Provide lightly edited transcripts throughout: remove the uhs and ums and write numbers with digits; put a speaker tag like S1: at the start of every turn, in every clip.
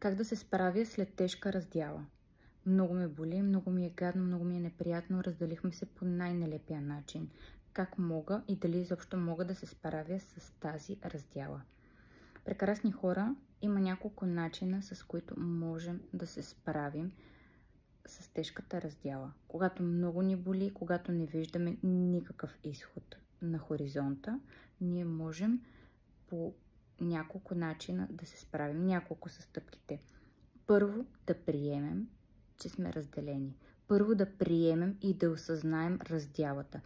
S1: Как да се справя след тежка раздяла? Много ме боли, много ми е гадно, много ми е неприятно. Разделихме се по най-нелепия начин. Как мога и дали изобщо мога да се справя с тази раздяла? Прекрасни хора, има няколко начина, с които можем да се справим с тежката раздяла. Когато много ни боли, когато не виждаме никакъв изход на хоризонта, ние можем по няколко начина да се справим. Няколко са стъпките. Първо, да приемем, че сме разделени. Първо да приемем и да осъзнаем раздялата.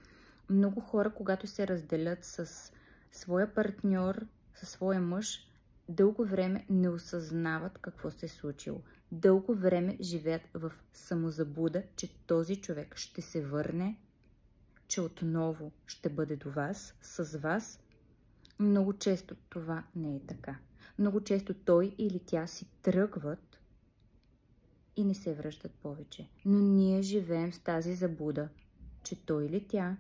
S1: Много хора, когато се разделят с своя партньор, със своя мъж, дълго време не осъзнават какво се е случило. Дълго време живеят в самозаблуда, че този човек ще се върне, че отново ще бъде до вас, с вас. Много често това не е така. Много често той или тя си тръгват и не се връщат повече. Но ние живеем с тази заблуда, че той или тя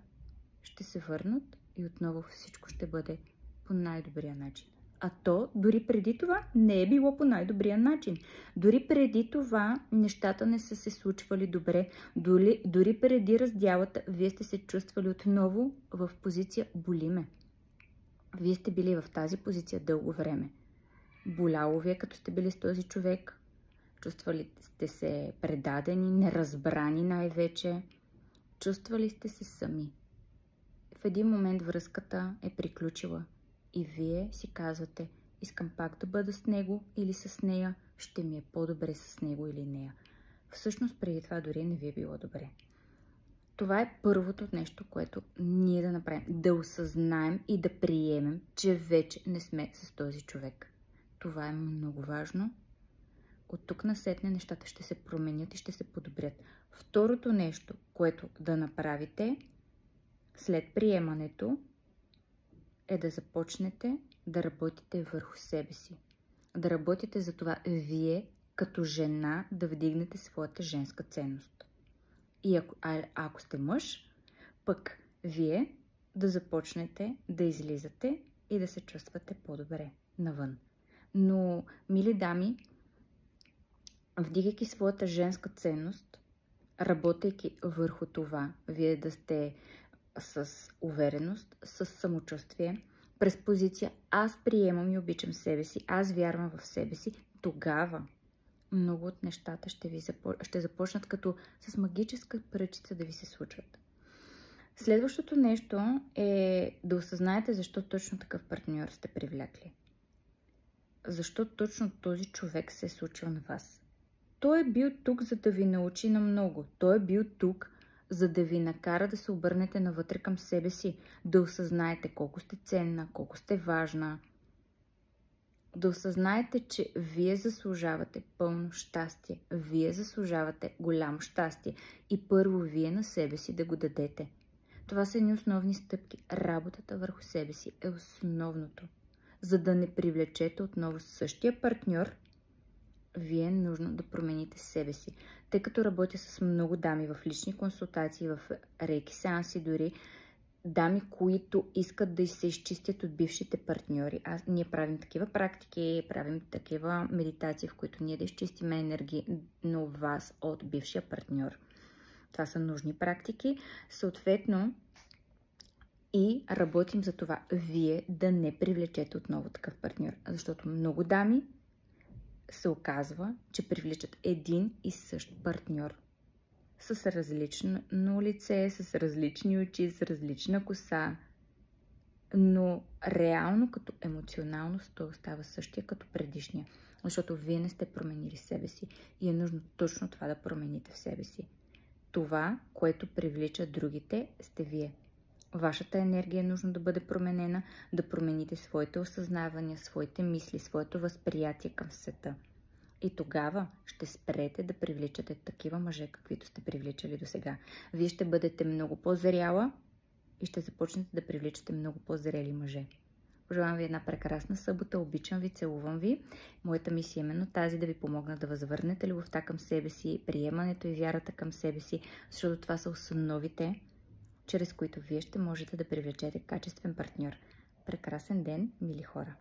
S1: ще се върнат и отново всичко ще бъде по най-добрия начин. А то дори преди това не е било по най-добрия начин. Дори преди това нещата не са се случвали добре. Дори преди раздялата вие сте се чувствали отново в позиция боли ме. Вие сте били в тази позиция дълго време. Боляло ви е, като сте били с този човек. Чувствали сте се предадени, неразбрани най-вече. Чувствали сте се сами. В един момент връзката е приключила и вие си казвате: искам пак да бъда с него или с нея, ще ми е по-добре с него или нея. Всъщност преди това дори не ви е било добре. Това е първото нещо, което ние да направим. Да осъзнаем и да приемем, че вече не сме с този човек. Това е много важно. От тук насетне нещата ще се променят и ще се подобрят. Второто нещо, което да направите след приемането, е да започнете да работите върху себе си. Да работите за това вие като жена да вдигнете своята женска ценност. И ако сте мъж, пък вие да започнете да излизате и да се чувствате по-добре навън. Но, мили дами, вдигайки своята женска ценност, работейки върху това, вие да сте с увереност, с самочувствие, през позиция аз приемам и обичам себе си, аз вярвам в себе си, тогава много от нещата ще започнат като с магическа пръчица да ви се случват. Следващото нещо е да осъзнаете защо точно такъв партньор сте привлекли. Защо точно този човек се е случил на вас. Той е бил тук, за да ви научи на много. Той е бил тук, за да ви накара да се обърнете навътре към себе си, да осъзнаете колко сте ценна, колко сте важна, да осъзнаете, че вие заслужавате пълно щастие, вие заслужавате голямо щастие и първо вие на себе си да го дадете. Това са едни основни стъпки. Работата върху себе си е основното. За да не привлечете отново същия партньор, вие е нужно да промените себе си. Тъй като работя с много дами в лични консултации, в рейки сеанси дори, дами, които искат да се изчистят от бившите партньори. Ние правим такива практики, правим такива медитации, в които ние да изчистим енергийно вас от бившия партньор. Това са нужни практики. Съответно, и работим за това вие да не привлечете отново такъв партньор. Защото много дами се оказва, че привличат един и същ партньор. С различно лице, с различни очи, с различна коса. Но реално като емоционалност той остава същия като предишния. Защото вие не сте променили себе си. И е нужно точно това да промените в себе си. Това, което привлича другите, сте вие. Вашата енергия е нужно да бъде променена, да промените своите осъзнавания, своите мисли, своето възприятие към света. И тогава ще спрете да привличате такива мъже, каквито сте привличали до сега. Вие ще бъдете много по-зряла и ще започнете да привличате много по-зрели мъже. Пожелавам ви една прекрасна събота, обичам ви, целувам ви. Моята мисия е именно тази да ви помогна да възвърнете любовта към себе си, приемането и вярата към себе си, защото това са основите, чрез които вие ще можете да привлечете качествен партньор. Прекрасен ден, мили хора!